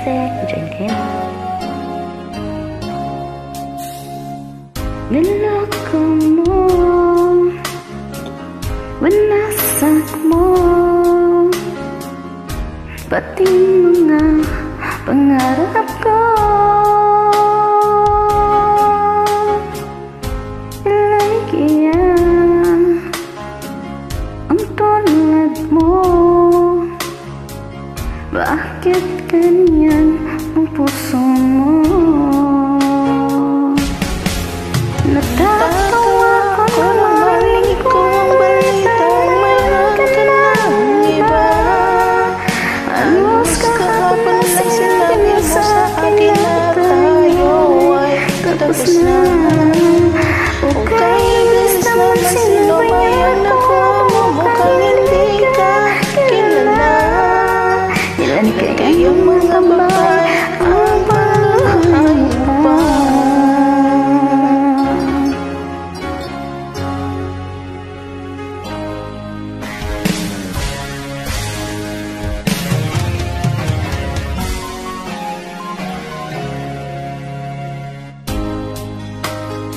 dyan kayo na. Niloko mo, winasak mo, pati mga pangarap ko. Ilagya ang tulad mo, bakit ganyan ang puso mo? Natatawa ko nang marinig kong balitang mayroon ka ng iba. Halos kahapon lang sinabi mo sa akin na tayo ay tapos na. Okay, bilis naman sino ba yan ako mo? Mukhang hindi ka kilala. Ilan kayong mga babae ang paluhan mo pa?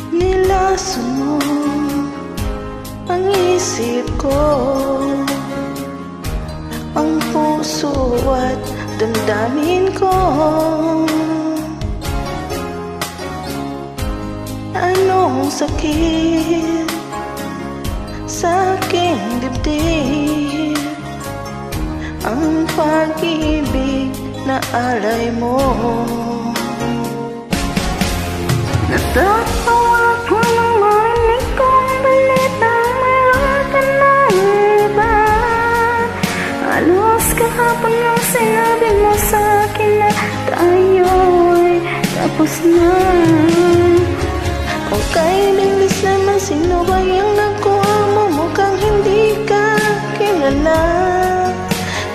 Nilaso mo ang isip ko, ang puso at damdamin ko. Anong sakit sa aking dibdib, ang pag-ibig na alay mo. Natatawa ko nang marinig kong balitang mayroon ka ng iba. Halos kahapon lang sinabi mo sa akin na tayo ay tapos na. Okay, bilis naman sino ba yung nakuha mo? Mukhang hindi ka kilala.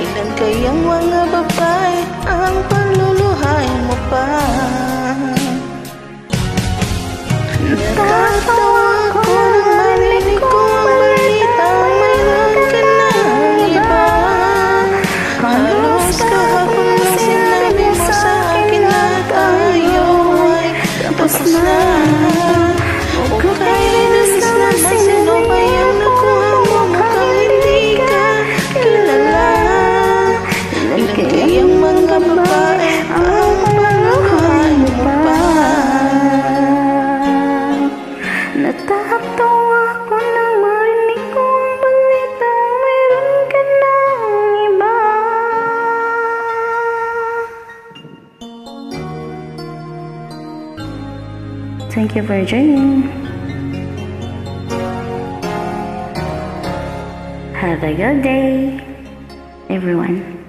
Ilan kayang mga babae ang paluluhay mo pa? Natatawa ko nang marinig kong balitang mayroon ka ng iba. Halos kahapon lang sinabi mo sa akin na tayo ay tapos na. Okay, bilis naman sino ba yung nakuha mo? Mukhang hindi ka kilala. Ilan kayang mga babae ang paluhan mo pa? Natatawa ko nang marinig kong balitang mayroon ka ng iba. Thank you for joining. Have a good day, everyone.